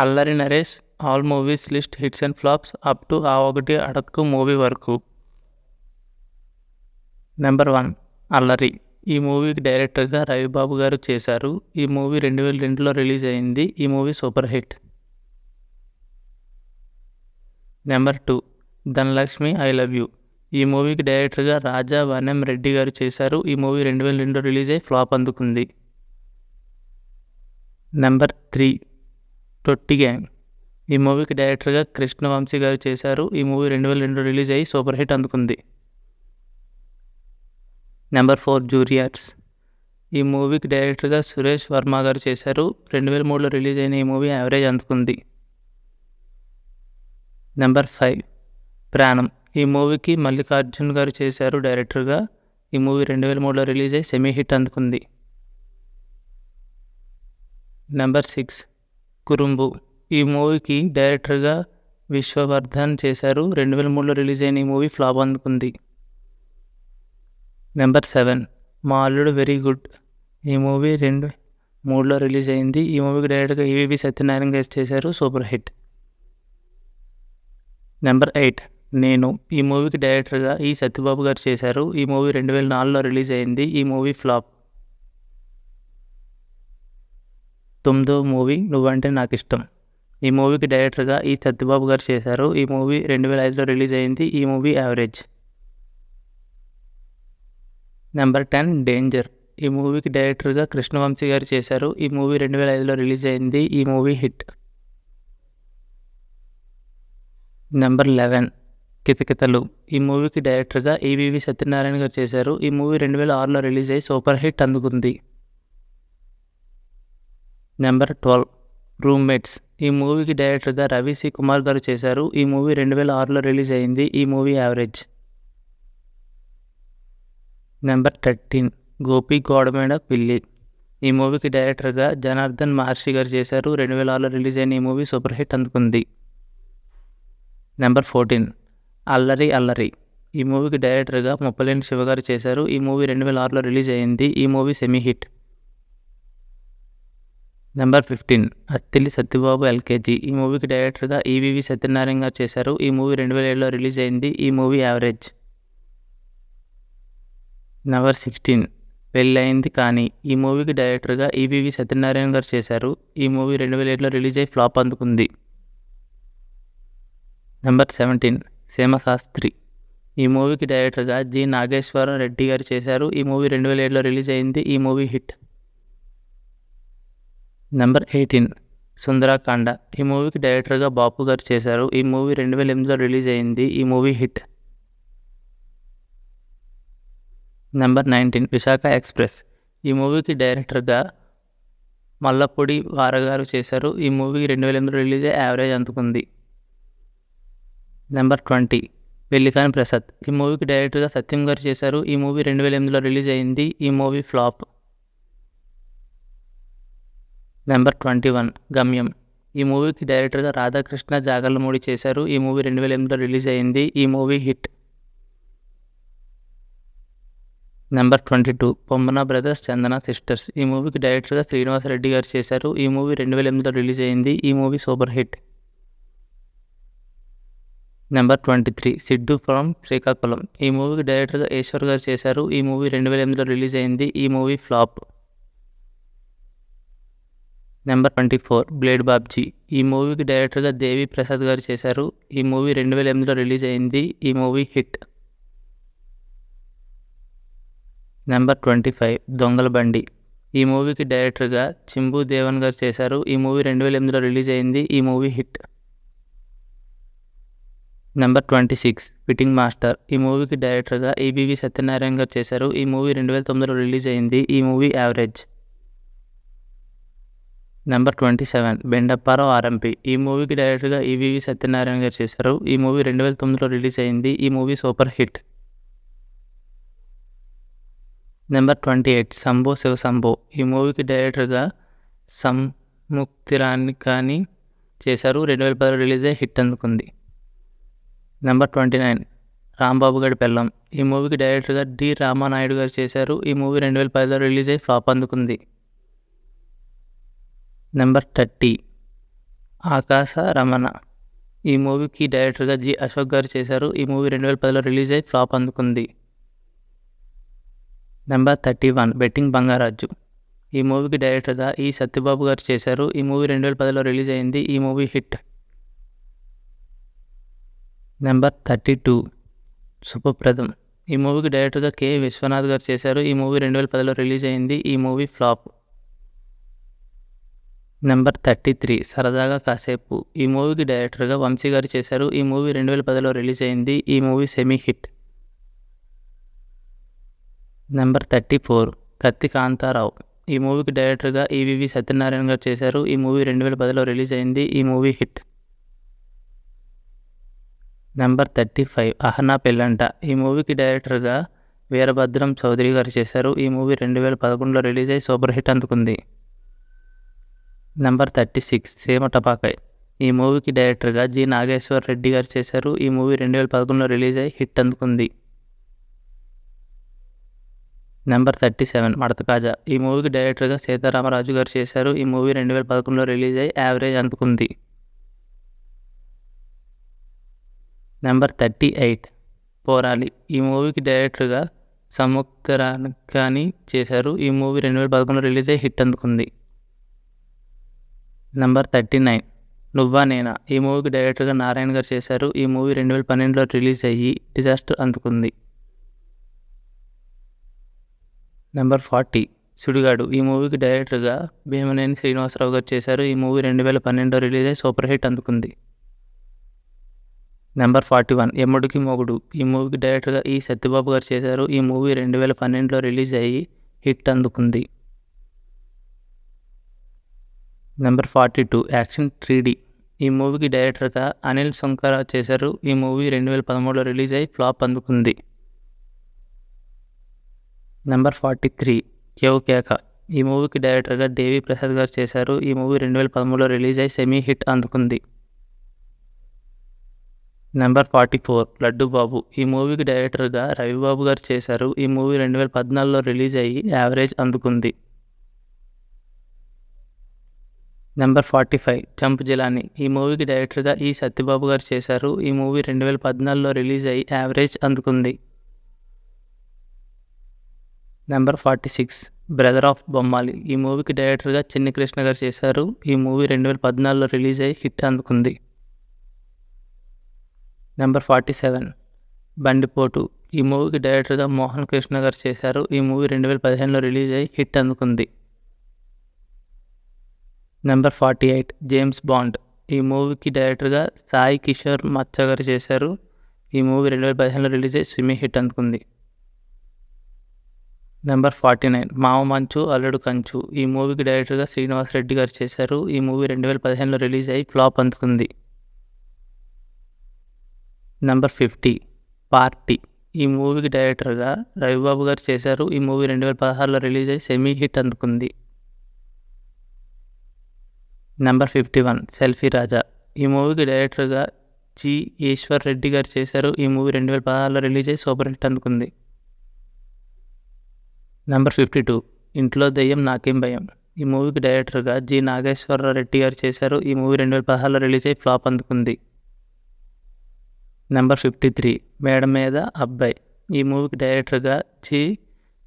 Allari Naresh all movies list hits and flops up to ఆ ఒకటి అడక్కు movie వరకు. నెంబర్ 1 అల్లరి. ఈ మూవీకి డైరెక్టర్గా రవిబాబు గారు చేశారు. ఈ మూవీ 2002లో రిలీజ్ అయింది. ఈ movie super hit. Number 2 Dhanalakshmi I love you. ఈ మూవీకి డైరెక్టర్గా రాజా వనం రెడ్డి గారు చేశారు. ఈ మూవీ 2002లో రిలీజ్ అయి ఫ్లాప్ అందుకుంది. నెంబర్ 3 తొట్టి గ్యాంగ్. ఈ మూవీకి డైరెక్టర్గా కృష్ణవంశీ గారు చేశారు. ఈ మూవీ 2002లో రిలీజ్ అయ్యి సూపర్ హిట్ అందుకుంది. Number 4 juniors. ఈ మూవీకి డైరెక్టర్గా సురేష్ వర్మ గారు చేశారు. 2003లో రిలీజ్ అయిన ఈ మూవీ యావరేజ్ అందుకుంది. నెంబర్ 5 ప్రాణం. ఈ మూవీకి మల్లికార్జున్ గారు చేశారు డైరెక్టర్గా. ఈ మూవీ 2003లో రిలీజ్ అయ్యి సెమీ హిట్ అందుకుంది. నెంబర్ 6 కురుంబు. ఈ మూవీకి డైరెక్టర్గా విశ్వవర్ధన్ చేశారు. 2003లో రిలీజ్ అయిన ఈ మూవీ ఫ్లాప్ అందుకుంది. నెంబర్ 7 మా అల్లుడు వెరీ గుడ్. ఈ మూవీ 2003లో రిలీజ్ అయింది. ఈ మూవీకి డైరెక్టర్గా ఈవీవి సత్యనారాయణ గారు చేశారు. Super hit. నెంబర్ 8 నేను. ఈ మూవీకి డైరెక్టర్గా ఈ సత్యబాబు గారు చేశారు. ఈ మూవీ 2004లో రిలీజ్ అయింది. ఈ మూవీ ఫ్లాప్. 9వ మూవీ నువ్వంటే నాకు ఇష్టం. ఈ మూవీకి డైరెక్టర్గా ఈ సత్యబాబు గారు చేశారు. ఈ మూవీ 2005లో రిలీజ్ అయింది. ఈ మూవీ యావరేజ్. Number 10 danger. ఈ మూవీకి డైరెక్టర్గా కృష్ణవంశీ గారు చేశారు. ఈ మూవీ 2005లో రిలీజ్ అయింది. ఈ మూవీ హిట్. నెంబర్ 11 కితకితలు. ఈ మూవీకి డైరెక్టర్గా ఈవీవి సత్యనారాయణ గారు చేశారు. ఈ మూవీ 2006లో రిలీజ్ అయ్యి సూపర్ హిట్ అందుకుంది. Number 12 roommates. ఈ మూవీకి డైరెక్టర్గా రవి సి కుమార్ గారు చేశారు. ఈ మూవీ 2006లో రిలీజ్ అయింది. ఈ మూవీ యావరేజ్. నెంబర్ 13 గోపి గోడమేడ పిల్లి. ఈ మూవీకి డైరెక్టర్గా జనార్దన్ మహర్షి గారు చేశారు. 2006లో రిలీజ్ అయిన ఈ మూవీ సూపర్ హిట్ అందుకుంది. నెంబర్ 14 అల్లరి అల్లరి. ఈ మూవీకి డైరెక్టర్గా ముప్పలేని శివ గారు చేశారు. ఈ మూవీ 2006లో రిలీజ్ అయింది. ఈ movie semi hit. Number 15 Attili Satyababu LKG. ఈ మూవీకి డైరెక్టర్గా ఈవీవి సత్యనారాయణ గారు చేశారు. ఈ మూవీ 2007లో రిలీజ్ అయింది. ఈ మూవీ యావరేజ్. నెంబర్ 16 పెళ్ళయింది కానీ. ఈ మూవీకి డైరెక్టర్గా ఈవీవి సత్యనారాయణ గారు చేశారు. ఈ మూవీ 2007లో రిలీజ్ అయ్యి ఫ్లాప్ అందుకుంది. నెంబర్ 17 సీమశాస్త్రి. ఈ మూవీకి డైరెక్టర్గా జి నాగేశ్వర రెడ్డి గారు చేశారు. ఈ మూవీ 2007లో రిలీజ్ అయింది. ఈ మూవీ హిట్. నెంబర్ 18 సుందరాకాండ. ఈ మూవీకి డైరెక్టర్గా బాపు గారు చేశారు. ఈ మూవీ 2008లో రిలీజ్ అయింది. ఈ movie hit. Number 19 Visakha express. ఈ మూవీకి డైరెక్టర్గా మల్లపూడి వారగారు చేశారు. ఈ మూవీ 2008లో రిలీజ్ అయ్యి యావరేజ్ అందుకుంది. నెంబర్ 20 పెళ్లికాని ప్రసాద్. ఈ మూవీకి డైరెక్టర్గా సత్యం గారు చేశారు. ఈ మూవీ 2008లో రిలీజ్ అయింది. ఈ మూవీ ఫ్లాప్. నెంబర్ 21 గమ్యం. ఈ మూవీకి డైరెక్టర్గా రాధాకృష్ణ జాగర్లమూడి చేశారు. ఈ మూవీ 2008లో రిలీజ్ అయింది. ఈ మూవీ హిట్. నెంబర్ 22 పొమ్మన బ్రదర్స్ చందన సిస్టర్స్. ఈ మూవీకి డైరెక్టర్గా శ్రీనివాసరెడ్డి గారు చేశారు. ఈ మూవీ 2008లో రిలీజ్ అయింది. ఈ movie super hit. Number 23 సిడ్డు from Srikakulam. ఈ మూవీకి డైరెక్టర్గా ఈశ్వర్ గారు చేశారు. ఈ మూవీ 2008లో రిలీజ్ అయింది. ఈ movie flop. Number 24 blade Babji. ఈ మూవీకి డైరెక్టర్గా దేవి ప్రసాద్ గారు చేశారు. ఈ మూవీ 2008లో రిలీజ్ అయింది. ఈ మూవీ హిట్. నెంబర్ 25 దొంగల బండి. ఈ మూవీకి డైరెక్టర్గా చింబు దేవన్ గారు చేశారు. ఈ మూవీ 2008లో రిలీజ్ అయింది. ఈ movie hit. Number 26 fitting master. ఈ మూవీకి డైరెక్టర్గా ఈవీవి సత్యనారాయణ గారు చేశారు. ఈ మూవీ 2009లో రిలీజ్ అయింది. ఈ movie average. Number 27 Bendu Apparao RMP. ఈ మూవీకి డైరెక్టర్గా ఈవీవి సత్యనారాయణ గారు చేశారు. ఈ మూవీ 2009లో రిలీజ్ అయింది. ఈ movie super hit. Number 28 Shambho Shiva Shambho. ఈ మూవీకి డైరెక్టర్గా సంముక్తిరాని కానీ చేశారు. 2010లో రిలీజ్ అయ్యి హిట్ అందుకుంది. నెంబర్ 29 రాంబాబు గడి పెళ్ళం. ఈ మూవీకి డైరెక్టర్గా డి రామానాయుడు గారు చేశారు. ఈ మూవీ 2010లో రిలీజ్ అయ్యి ఫ్లాప్ అందుకుంది. నెంబర్ 30 ఆకాశ రమణ. ఈ మూవీకి డైరెక్టర్గా జి అశోక్ గారు చేశారు. ఈ మూవీ 2010లో రిలీజ్ అయి ఫ్లాప్ అందుకుంది. Number 31 betting Bangarraju. ఈ మూవీకి డైరెక్టర్గా ఈ సత్యబాబు గారు చేశారు. ఈ మూవీ 2010లో రిలీజ్ అయింది. ఈ మూవీ హిట్. నెంబర్ 32 శుభప్రదం. ఈ మూవీకి డైరెక్టర్గా కె విశ్వనాథ్ గారు చేశారు. ఈ మూవీ 2010లో రిలీజ్ అయింది. ఈ మూవీ ఫ్లాప్. నెంబర్ 33 సరదాగా కాసేపు. ఈ మూవీకి డైరెక్టర్గా వంశీ గారు చేశారు. ఈ మూవీ 2010లో రిలీజ్ అయింది. ఈ మూవీ సెమీ హిట్. నెంబర్ 34 కత్తి కాంతారావు. ఈ మూవీకి డైరెక్టర్గా ఈవివి సత్యనారాయణ గారు చేశారు. ఈ మూవీ 2010లో రిలీజ్ అయింది. ఈ మూవీ హిట్. నెంబర్ 35 అహనా పెళ్ళంట. ఈ మూవీకి డైరెక్టర్గా వీరభద్రం చౌదరి గారు చేశారు. ఈ మూవీ 2011లో రిలీజ్ అయి సూపర్ హిట్ అందుకుంది. నెంబర్ 36 సీమ టపాకాయ్. ఈ మూవీకి డైరెక్టర్గా జి నాగేశ్వర్ రెడ్డి గారు చేశారు. ఈ మూవీ 2011లో రిలీజ్ అయి హిట్ అందుకుంది. నెంబర్ 37 మడతకాజా. ఈ మూవీకి డైరెక్టర్గా సీతారామరాజు గారు చేశారు. ఈ మూవీ 2011లో రిలీజ్ అయి యావరేజ్ అందుకుంది. నెంబర్ 38 పోరాలి. ఈ మూవీకి డైరెక్టర్గా సముద్రానికాని చేశారు. ఈ మూవీ 2011లో రిలీజ్ అయి హిట్ అందుకుంది. నెంబర్ 39 నువ్వా నేనా. ఈ మూవీకి డైరెక్టర్గా నారాయణ గారు చేశారు. ఈ మూవీ 2012లో రిలీజ్ అయ్యి డిజాస్టర్ అందుకుంది. నెంబర్ 40 సుడిగాడు. ఈ మూవీకి డైరెక్టర్గా భీమనేని శ్రీనివాసరావు గారు చేశారు. ఈ మూవీ 2012లో రిలీజ్ అయ్యి సూపర్ హిట్ అందుకుంది. నెంబర్ 41 యముడికి మొగుడు. ఈ మూవీకి డైరెక్టర్గా ఈ సత్యబాబు గారు చేశారు. ఈ మూవీ 2012లో రిలీజ్ అయ్యి హిట్ అందుకుంది. Number 42 action 3D. ఈ మూవీకి డైరెక్టర్గా అనిల్ శంకర చేశారు. ఈ మూవీ 2013లో రిలీజ్ అయ్యి ఫ్లాప్ అందుకుంది. నెంబర్ 43 కేవ్ కేక. ఈ మూవీకి డైరెక్టర్గా దేవి ప్రసాద్ గారు చేశారు. ఈ మూవీ 2013లో రిలీజ్ అయ్యి సెమీ హిట్ అందుకుంది. నెంబర్ 44 లడ్డు బాబు. ఈ మూవీకి డైరెక్టర్గా రవిబాబు గారు చేశారు. ఈ మూవీ 2014లో రిలీజ్ అయ్యి యావరేజ్ అందుకుంది. నెంబర్ 45 చంప్ జిలానీ. ఈ మూవీకి డైరెక్టర్గా ఈ సత్యబాబు గారు చేశారు. ఈ మూవీ 2014లో రిలీజ్ అయ్యి యావరేజ్ అందుకుంది. Number 46 brother of Bommali. ఈ మూవీకి డైరెక్టర్గా చిన్ని కృష్ణ గారు చేశారు. ఈ మూవీ 2014లో రిలీజ్ అయ్యి హిట్ అందుకుంది. నెంబర్ 47 బండిపోటు. ఈ మూవీకి డైరెక్టర్గా మోహన్ కృష్ణ గారు చేశారు. ఈ మూవీ 2015లో రిలీజ్ అయ్యి హిట్ అందుకుంది. Number 48 James bond. ఈ మూవీకి డైరెక్టర్గా సాయి కిషోర్ మచ్చ గారు చేశారు. ఈ మూవీ 2015లో రిలీజ్ అయ్యి సెమీ హిట్ అందుకుంది. నెంబర్ 49 మావ మంచు అల్లుడు కంచు. ఈ మూవీకి డైరెక్టర్గా శ్రీనివాస్ రెడ్డి గారు చేశారు. ఈ మూవీ 2015లో రిలీజ్ అయ్యి ఫ్లాప్ అందుకుంది. Number 50 party. ఈ మూవీకి డైరెక్టర్గా రవిబాబు గారు చేశారు. ఈ మూవీ 2016లో రిలీజ్ అయ్యి సెమీ హిట్ అందుకుంది. నెంబర్ 51 సెల్ఫీ రాజా. ఈ మూవీకి డైరెక్టర్గా జి ఈశ్వర్ రెడ్డి గారు చేశారు. ఈ మూవీ 2016లో రిలీజ్ అయ్యి సూపర్ హిట్ అందుకుంది. నెంబర్ 52 ఇంట్లో దెయ్యం నాకేం భయం. ఈ మూవీకి డైరెక్టర్గా జి నాగేశ్వర రెడ్డి గారు చేశారు. ఈ మూవీ 2016లో రిలీజ్ అయ్యి ఫ్లాప్ అందుకుంది. నెంబర్ 53 మేడ మీద అబ్బాయి. ఈ మూవీకి డైరెక్టర్గా జి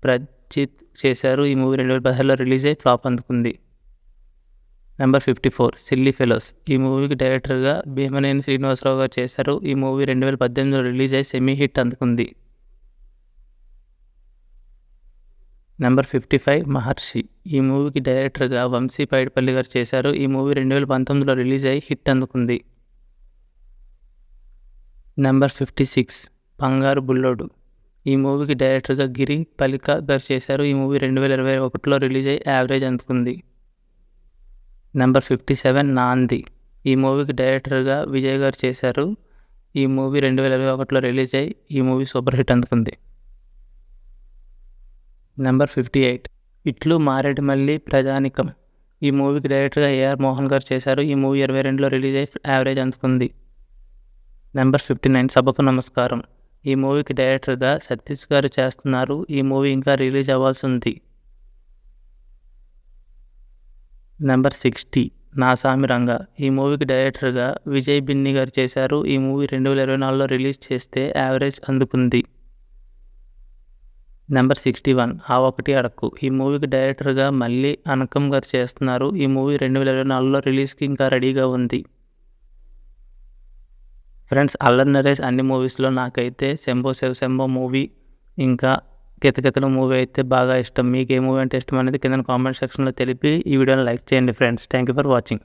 ప్రజిత్ చేశారు. ఈ మూవీ 2016లో రిలీజ్ అయ్యి ఫ్లాప్ అందుకుంది. Number 54 silly fellows. ఈ మూవీకి డైరెక్టర్గా భీమనేని శ్రీనివాసరావు గారు చేశారు. ఈ మూవీ 2018లో రిలీజ్ అయ్యి సెమీ హిట్ అందుకుంది. నెంబర్ 55 మహర్షి. ఈ మూవీకి డైరెక్టర్గా వంశీ పైడిపల్లి గారు చేశారు. ఈ మూవీ 2019లో రిలీజ్ అయ్యి హిట్ అందుకుంది. నెంబర్ 56 బంగారు బుల్లోడు. ఈ మూవీకి డైరెక్టర్గా గిరి పలిక గారు చేశారు. ఈ మూవీ 2021లో రిలీజ్ అయ్యి యావరేజ్ అందుకుంది. నెంబర్ 57 నాంది. ఈ మూవీకి డైరెక్టర్గా విజయ్ గారు చేశారు. ఈ మూవీ 2021లో రిలీజ్ అయ్యి ఈ మూవీ సూపర్ హిట్ అందుకుంది. నెంబర్ 58 ఇట్లు మారేడుమల్లి ప్రజానికం. ఈ మూవీకి డైరెక్టర్గా ఏఆర్ మోహన్ గారు చేశారు. ఈ మూవీ 2022లో రిలీజ్ అయ్యి యావరేజ్ అందుకుంది. నెంబర్ 59 సభకు నమస్కారం. ఈ మూవీకి డైరెక్టర్గా సతీష్ గారు చేస్తున్నారు. ఈ మూవీ ఇంకా రిలీజ్ అవ్వాల్సి ఉంది. నెంబర్ 60 నాసామి రంగ. ఈ మూవీకి డైరెక్టర్గా విజయ్ బిన్ని గారు చేశారు. ఈ మూవీ 2024లో రిలీజ్ చేస్తే యావరేజ్ అందుకుంది. నెంబర్ 61 ఆ ఒకటి అడక్కు. ఈ మూవీకి డైరెక్టర్గా మళ్ళీ అనకం గారు చేస్తున్నారు. ఈ మూవీ 2024లో రిలీజ్కి ఇంకా రెడీగా ఉంది. ఫ్రెండ్స్, అల్లరి నరేష్ అన్ని మూవీస్లో నాకైతే శంభో శివశంభో మూవీ ఇంకా కితకితల మూవీ అయితే బాగా ఇష్టం. మీకు ఏ మూవీ అంటే ఇష్టం అనేది కింద కామెంట్ సెక్షన్లో తెలిపి ఈ వీడియోని లైక్ చేయండి friends. Thank you for watching.